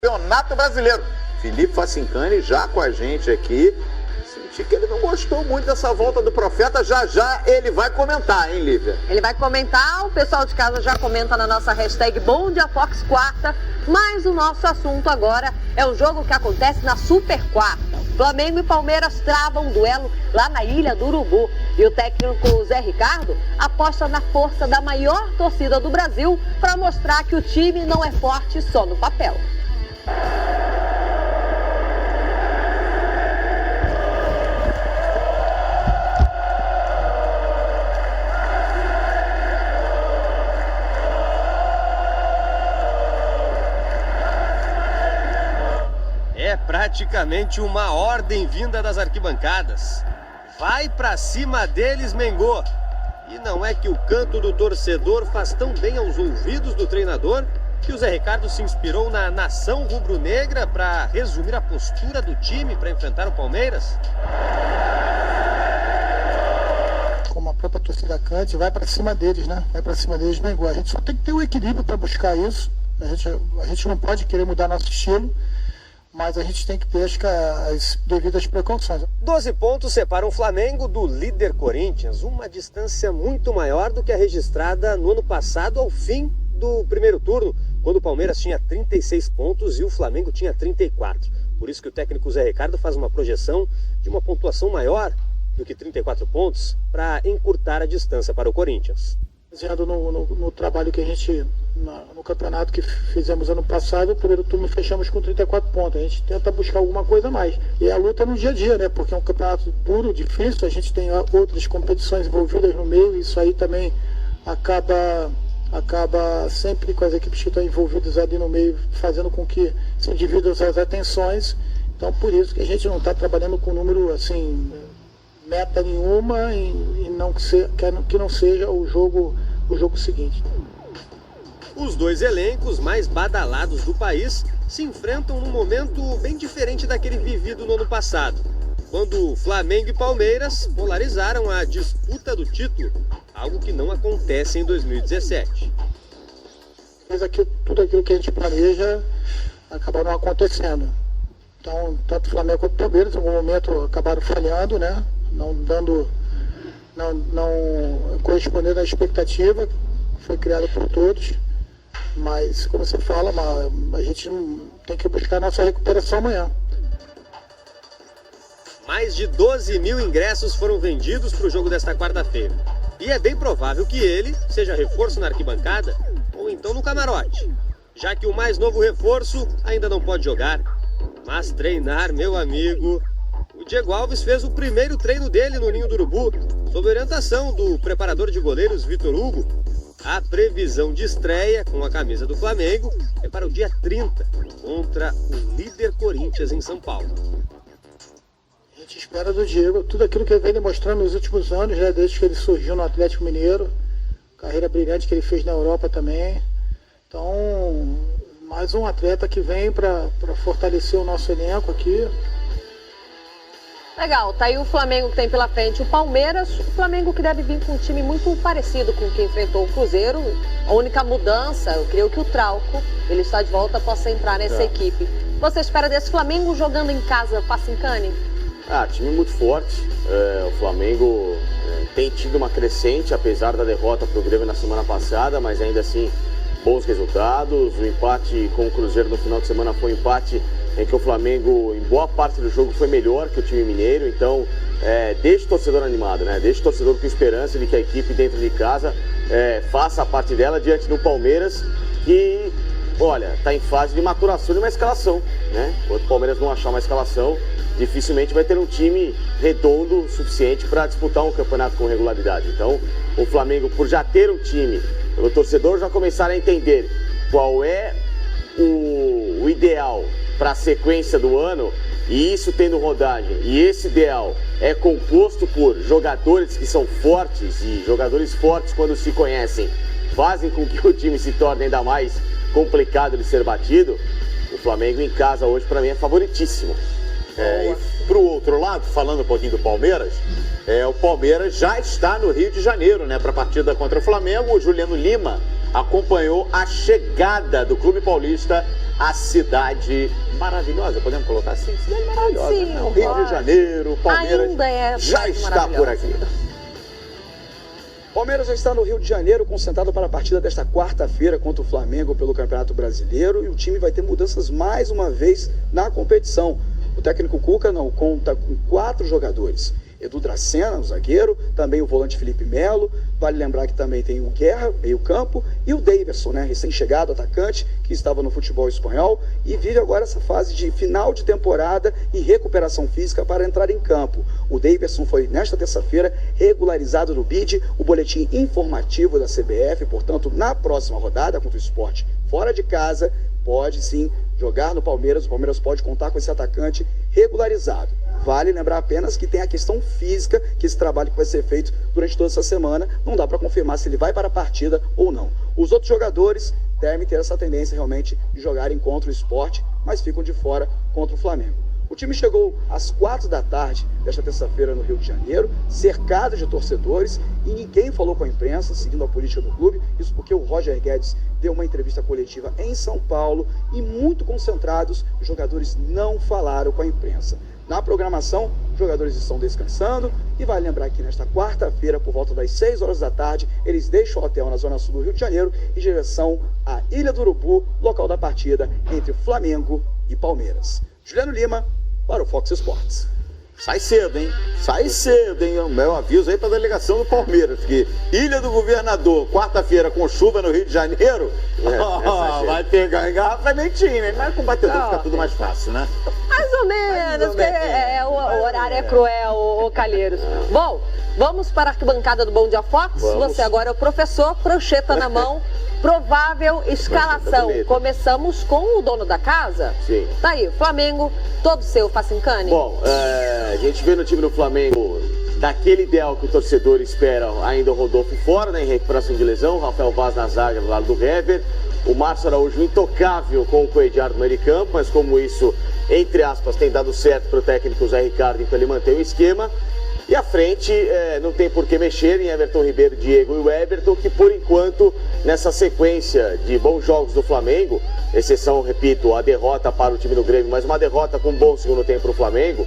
Campeonato Brasileiro. Felipe Facincani já com a gente aqui. Senti que ele não gostou muito dessa volta do Profeta. Já já ele vai comentar, hein, Lívia? Ele vai comentar, o pessoal de casa já comenta na nossa hashtag Bom Dia Fox Quarta. Mas o nosso assunto agora é o jogo que acontece na Super Quarta. Flamengo e Palmeiras travam um duelo lá na Ilha do Urubu. E o técnico Zé Ricardo aposta na força da maior torcida do Brasil para mostrar que o time não é forte só no papel. É praticamente uma ordem vinda das arquibancadas. Vai pra cima deles, Mengô. E não é que o canto do torcedor faz tão bem aos ouvidos do treinador que o Zé Ricardo se inspirou na nação rubro-negra para resumir a postura do time para enfrentar o Palmeiras? Como a própria torcida cante, vai para cima deles, né? Vai para cima deles, Mengô. A gente só tem que ter o equilíbrio para buscar isso. A gente não pode querer mudar nosso estilo, mas a gente tem que ter as devidas precauções. 12 pontos separam o Flamengo do líder Corinthians, uma distância muito maior do que a registrada no ano passado ao fim do primeiro turno, quando o Palmeiras tinha 36 pontos e o Flamengo tinha 34. Por isso que o técnico Zé Ricardo faz uma projeção de uma pontuação maior do que 34 pontos para encurtar a distância para o Corinthians. Baseado no trabalho que a gente, no campeonato que fizemos ano passado, o primeiro turno fechamos com 34 pontos. A gente tenta buscar alguma coisa a mais. E a luta no dia a dia, né? Porque é um campeonato duro, difícil, a gente tem outras competições envolvidas no meio, e isso aí também acaba sempre com as equipes que estão envolvidas ali no meio, fazendo com que se dividam as atenções. Então, por isso que a gente não está trabalhando com número, assim, meta nenhuma, e que não seja o jogo seguinte. Os dois elencos mais badalados do país se enfrentam num momento bem diferente daquele vivido no ano passado, quando Flamengo e Palmeiras polarizaram a disputa do título, algo que não acontece em 2017. Mas tudo aquilo que a gente planeja acabou não acontecendo. Então, tanto o Flamengo quanto o Palmeiras, em algum momento, acabaram falhando, né? Não correspondendo à expectativa que foi criada por todos. Mas, como você fala, a gente tem que buscar a nossa recuperação amanhã. Mais de 12 mil ingressos foram vendidos para o jogo desta quarta-feira. E é bem provável que ele seja reforço na arquibancada ou então no camarote, já que o mais novo reforço ainda não pode jogar. Mas treinar, meu amigo... O Diego Alves fez o primeiro treino dele no Ninho do Urubu, sob orientação do preparador de goleiros Vitor Hugo. A previsão de estreia com a camisa do Flamengo é para o dia 30, contra o líder Corinthians em São Paulo. A gente espera do Diego tudo aquilo que ele vem demonstrando nos últimos anos, né, desde que ele surgiu no Atlético Mineiro, carreira brilhante que ele fez na Europa também. Então, mais um atleta que vem para fortalecer o nosso elenco aqui. Legal, tá aí o Flamengo que tem pela frente o Palmeiras, o Flamengo que deve vir com um time muito parecido com o que enfrentou o Cruzeiro. A única mudança, eu creio que o Trauco, ele está de volta, possa entrar nessa equipe. Você espera desse Flamengo jogando em casa, Facincani? Time muito forte. O Flamengo tem tido uma crescente, apesar da derrota para o Grêmio na semana passada, mas ainda assim bons resultados. O empate com o Cruzeiro no final de semana foi um empate em que o Flamengo, em boa parte do jogo, foi melhor que o time mineiro. Então, deixa o torcedor animado, né? Deixa o torcedor com esperança de que a equipe dentro de casa faça a parte dela diante do Palmeiras, que, olha, está em fase de maturação de uma escalação, né? Enquanto o Palmeiras não achar uma escalação, dificilmente vai ter um time redondo o suficiente para disputar um campeonato com regularidade. Então, o Flamengo, por já ter um time, o torcedor já começar a entender qual é o ideal para a sequência do ano, e isso tendo rodagem, e esse ideal é composto por jogadores que são fortes, e jogadores fortes, quando se conhecem, fazem com que o time se torne ainda mais complicado de ser batido. O Flamengo em casa hoje, para mim, é favoritíssimo. E pro outro lado, falando um pouquinho do Palmeiras, o Palmeiras já está no Rio de Janeiro, né, para a partida contra o Flamengo. O Juliano Lima acompanhou a chegada do Clube Paulista a cidade maravilhosa, podemos colocar assim? Cidade maravilhosa, Sim, né? O Rio de Janeiro, Palmeiras ainda é já está por aqui. Palmeiras já está no Rio de Janeiro, concentrado para a partida desta quarta-feira contra o Flamengo pelo Campeonato Brasileiro, e o time vai ter mudanças mais uma vez na competição. O técnico Cuca não conta com 4 jogadores. Edu Dracena, o zagueiro, também o volante Felipe Melo, vale lembrar que também tem o Guerra, meio-campo, e o Daverson, né, recém-chegado, atacante, que estava no futebol espanhol e vive agora essa fase de final de temporada e recuperação física para entrar em campo. O Daverson foi, nesta terça-feira, regularizado no BID, o boletim informativo da CBF, portanto, na próxima rodada contra o Sport fora de casa, pode sim jogar no Palmeiras, o Palmeiras pode contar com esse atacante regularizado. Vale lembrar apenas que tem a questão física, que esse trabalho que vai ser feito durante toda essa semana, não dá para confirmar se ele vai para a partida ou não. Os outros jogadores devem ter essa tendência realmente de jogarem contra o Sport, mas ficam de fora contra o Flamengo. O time chegou às 4 da tarde desta terça-feira no Rio de Janeiro, cercado de torcedores, e ninguém falou com a imprensa, seguindo a política do clube, isso porque o Roger Guedes deu uma entrevista coletiva em São Paulo, e muito concentrados, os jogadores não falaram com a imprensa. Na programação, os jogadores estão descansando e vale lembrar que nesta quarta-feira, por volta das 6 horas da tarde, eles deixam o hotel na zona sul do Rio de Janeiro em direção à Ilha do Urubu, local da partida entre Flamengo e Palmeiras. Juliano Lima, para o Fox Sports. Sai cedo, hein? Sai cedo, hein? O meu aviso aí para a delegação do Palmeiras, que Ilha do Governador, quarta-feira com chuva no Rio de Janeiro, vai pegar engarrafamentinho, né? Mas com batedor fica tudo mais fácil, né? Mais ou menos, porque o horário é cruel, ô Calheiros. Bom, vamos para a arquibancada do Bom Dia Fox. Vamos. Você agora é o professor, prancheta na mão. Provável escalação. Começamos com o dono da casa. Sim. Tá aí, Flamengo, todo seu, Facincani. Bom, a gente vê no time do Flamengo daquele ideal que o torcedor espera, ainda o Rodolfo fora, né, em recuperação de lesão, o Rafael Vaz na zaga do lado do Hever, o Márcio Araújo intocável com o Coediar no meio de campo, mas como isso, entre aspas, tem dado certo para o técnico Zé Ricardo, então ele mantém o esquema. E à frente, não tem por que mexer em Everton Ribeiro, Diego e o Everton, que por enquanto, nessa sequência de bons jogos do Flamengo, exceção, repito, a derrota para o time do Grêmio, mas uma derrota com um bom segundo tempo para o Flamengo,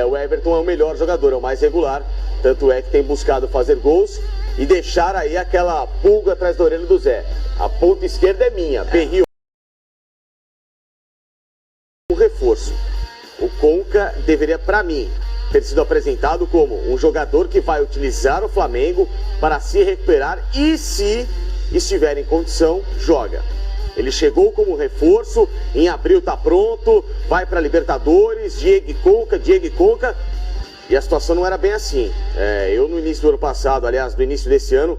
o Everton é o melhor jogador, é o mais regular, tanto é que tem buscado fazer gols e deixar aí aquela pulga atrás da orelha do Zé. A ponta esquerda é minha, Berril. Um reforço. O Conca deveria, para mim, ter sido apresentado como um jogador que vai utilizar o Flamengo para se recuperar e, se estiver em condição, joga. Ele chegou como reforço, em abril tá pronto, vai para Libertadores, Diego e Conca, e a situação não era bem assim. Eu no início do ano passado, aliás, no início desse ano,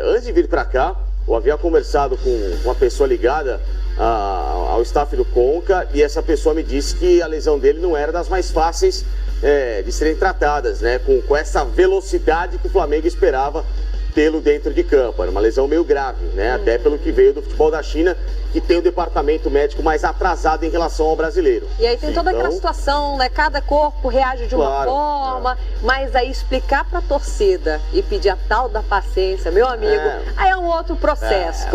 antes de vir para cá, eu havia conversado com uma pessoa ligada ao staff do Conca, e essa pessoa me disse que a lesão dele não era das mais fáceis de serem tratadas, né, com essa velocidade que o Flamengo esperava tê-lo dentro de campo. Era uma lesão meio grave, né, até pelo que veio do futebol da China, que tem um departamento médico mais atrasado em relação ao brasileiro. E aí tem toda aquela situação, né, cada corpo reage de uma forma, mas aí explicar pra torcida e pedir a tal da paciência, meu amigo, aí é um outro processo.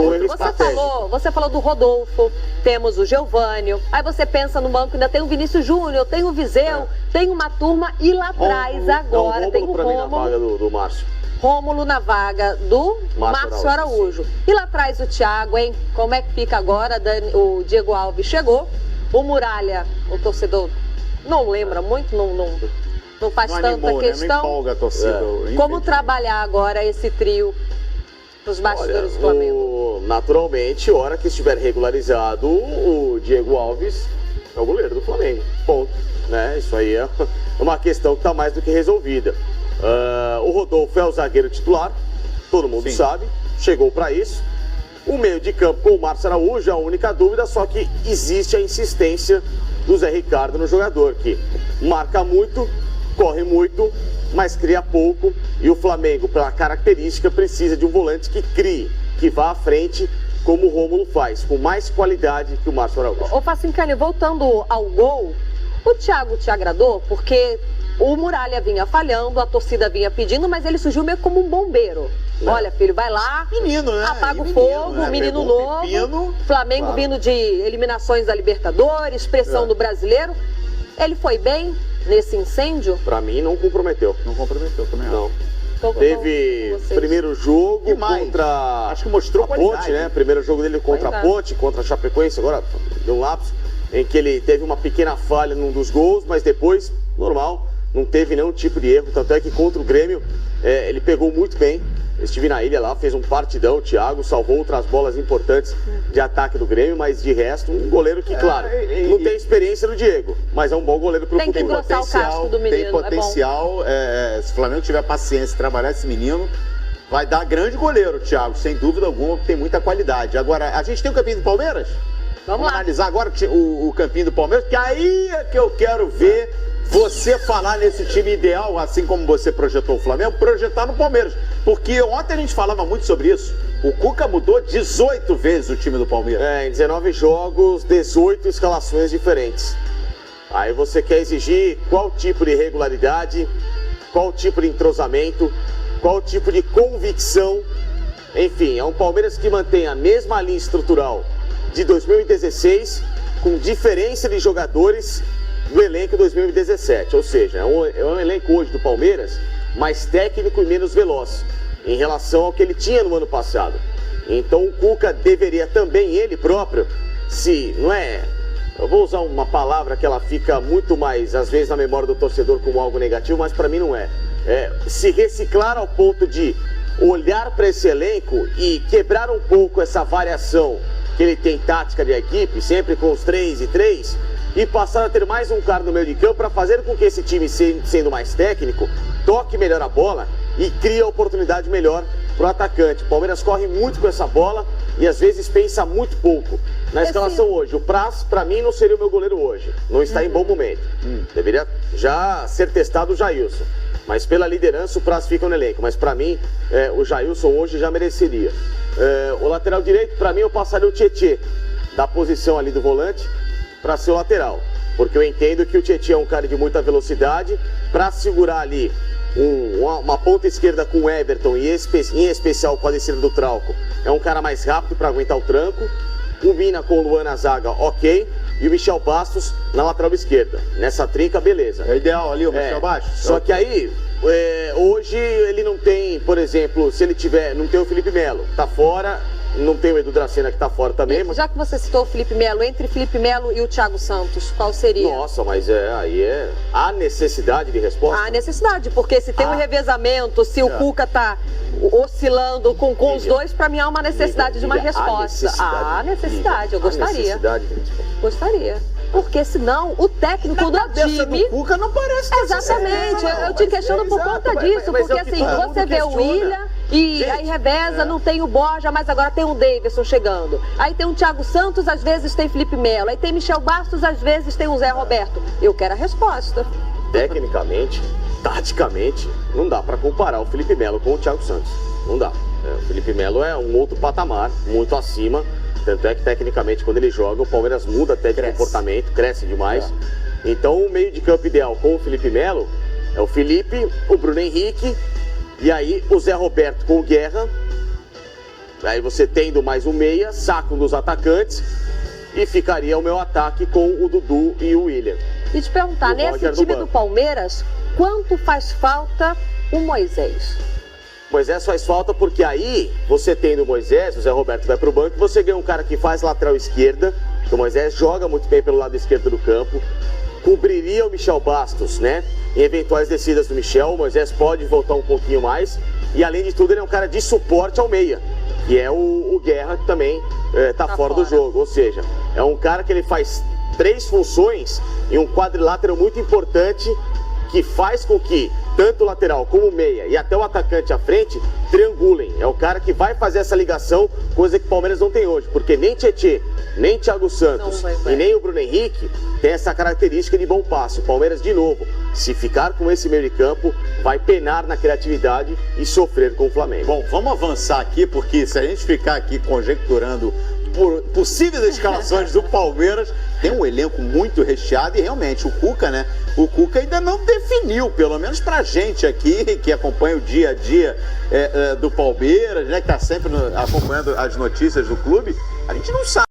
Você falou do Rodolfo, temos o Geovânio, aí você pensa no banco, ainda tem o Vinícius Júnior, tem o Viseu, tem uma turma, e lá atrás agora tem o Rômulo. Do Márcio. Rômulo na vaga do Márcio Araújo. E lá atrás o Thiago, hein? Como é que fica agora? O Diego Alves chegou. O Muralha, o torcedor não lembra muito, não faz tanta questão. Não empolga a torcida. Como trabalhar agora esse trio dos bastidores do Flamengo? Naturalmente, hora que estiver regularizado, o Diego Alves é o goleiro do Flamengo. Ponto. Né? Isso aí é uma questão que está mais do que resolvida. O Rodolfo é o zagueiro titular, todo mundo sabe, chegou para isso. O meio de campo com o Márcio Araújo é a única dúvida, só que existe a insistência do Zé Ricardo no jogador, que marca muito, corre muito, mas cria pouco. E o Flamengo, pela característica, precisa de um volante que crie, que vá à frente, como o Rômulo faz, com mais qualidade que o Márcio Araújo. Ô Facincani, voltando ao gol, o Thiago te agradou? Porque o Muralha vinha falhando, a torcida vinha pedindo, mas ele surgiu meio como um bombeiro. Olha, filho, vai lá, Menino, né? apaga o E fogo, né? menino Pegou um novo, pepino. Flamengo Claro. vindo de eliminações da Libertadores, pressão do brasileiro. Ele foi bem nesse incêndio? Pra mim, não comprometeu. Não comprometeu também. Não. Tô Teve com vocês. primeiro jogo E mais? contra Acho que mostrou a qualidade, Ponte, né? né? Primeiro jogo dele contra Pois a é. Ponte, contra a Chapecoense, agora deu um lapso, em que ele teve uma pequena falha num dos gols, mas depois, normal, não teve nenhum tipo de erro. Tanto é que contra o Grêmio, ele pegou muito bem. Eu estive na ilha lá, fez um partidão, o Thiago salvou outras bolas importantes de ataque do Grêmio, mas de resto, um goleiro que, claro, não tem experiência do Diego, mas é um bom goleiro pro Tem que futuro. engrossar o casco do menino, Tem é bom. potencial. Se o Flamengo tiver paciência e trabalhar esse menino, vai dar grande goleiro, Thiago. Sem dúvida alguma, tem muita qualidade. Agora, a gente tem o campinho do Palmeiras? Vamos lá. analisar agora o campinho do Palmeiras, que aí é que eu quero ver você falar nesse time ideal, assim como você projetou o Flamengo, projetar no Palmeiras. Porque ontem a gente falava muito sobre isso. O Cuca mudou 18 vezes o time do Palmeiras. Em 19 jogos, 18 escalações diferentes. Aí você quer exigir qual tipo de regularidade, qual tipo de entrosamento, qual tipo de convicção. Enfim, é um Palmeiras que mantém a mesma linha estrutural de 2016, com diferença de jogadores do elenco 2017. Ou seja, é um elenco hoje do Palmeiras mais técnico e menos veloz em relação ao que ele tinha no ano passado. Então o Cuca deveria também, ele próprio, eu vou usar uma palavra que ela fica muito mais, às vezes, na memória do torcedor como algo negativo, mas para mim não é. Se reciclar ao ponto de olhar para esse elenco e quebrar um pouco essa variação que ele tem tática de equipe, sempre com os 3 e 3, e passar a ter mais um cara no meio de campo para fazer com que esse time, sendo mais técnico, toque melhor a bola e crie a oportunidade melhor para o atacante. O Palmeiras corre muito com essa bola e às vezes pensa muito pouco. Na escalação hoje, o Praz, para mim, não seria o meu goleiro hoje. Não está em bom momento. Deveria já ser testado o Jailson. Mas pela liderança, o Praz fica no elenco. Mas para mim, o Jailson hoje já mereceria. O lateral direito, para mim, eu passaria o Tietê, da posição ali do volante, para ser o lateral. Porque eu entendo que o Tietê é um cara de muita velocidade. Para segurar ali uma ponta esquerda com o Everton e em especial com a descida do Trauco, é um cara mais rápido para aguentar o tranco. O Mina com o Luan na zaga, ok. E o Michel Bastos na lateral esquerda. Nessa trinca, beleza. É ideal ali o Michel Bastos? Só que aí, hoje ele não tem, por exemplo, se ele tiver, não tem o Felipe Melo, tá fora. Não tem o Edu Dracena que tá fora também. Mas... Já que você citou o Felipe Melo, entre Felipe Melo e o Thiago Santos, qual seria? Nossa, mas aí há necessidade de resposta? Há necessidade, porque se tem um revezamento, se o Cuca tá oscilando com os dois, pra mim há uma necessidade de uma resposta. Há necessidade, eu gostaria. Necessidade de resposta. Gostaria. Porque senão o técnico do time... do Cuca não parece... Exatamente, eu te questiono por conta disso, mas porque é o que assim, todo mundo você vê o questiona. William e Gente, aí reveza, não tem o Borja, mas agora tem o Davidson chegando. Aí tem o Thiago Santos, às vezes tem Felipe Melo, aí tem Michel Bastos, às vezes tem o Zé Roberto. Eu quero a resposta. Tecnicamente, taticamente, não dá pra comparar o Felipe Melo com o Thiago Santos. Não dá. O Felipe Melo é um outro patamar, muito acima. Tanto é que, tecnicamente, quando ele joga, o Palmeiras muda até de comportamento, cresce demais. Então, o meio de campo ideal com o Felipe Melo é o Felipe, o Bruno Henrique, e aí o Zé Roberto com o Guerra. Aí você tendo mais um meia, saca um dos atacantes, e ficaria o meu ataque com o Dudu e o William. E te perguntar, O nesse Roger do time do banco. Palmeiras, quanto faz falta o Moisés? Moisés faz falta porque aí, você tendo o Moisés, o Zé Roberto vai pro banco, você ganha um cara que faz lateral esquerda, que o Moisés joga muito bem pelo lado esquerdo do campo, cobriria o Michel Bastos, né? Em eventuais descidas do Michel, o Moisés pode voltar um pouquinho mais, e além de tudo ele é um cara de suporte ao meia, que é o Guerra, que também tá fora do jogo, ou seja, é um cara que ele faz 3 funções em um quadrilátero muito importante, que faz com que tanto o lateral como o meia e até o atacante à frente triangulem. É o cara que vai fazer essa ligação, coisa que o Palmeiras não tem hoje, porque nem Tietê, nem Thiago Santos e nem o Bruno Henrique tem essa característica de bom passe. O Palmeiras, de novo, se ficar com esse meio de campo, vai penar na criatividade e sofrer com o Flamengo. Bom, vamos avançar aqui, porque se a gente ficar aqui conjecturando possíveis escalações do Palmeiras. Tem um elenco muito recheado e realmente o Cuca, né? O Cuca ainda não definiu, pelo menos pra gente aqui, que acompanha o dia a dia do Palmeiras, né? Que tá sempre acompanhando as notícias do clube. A gente não sabe.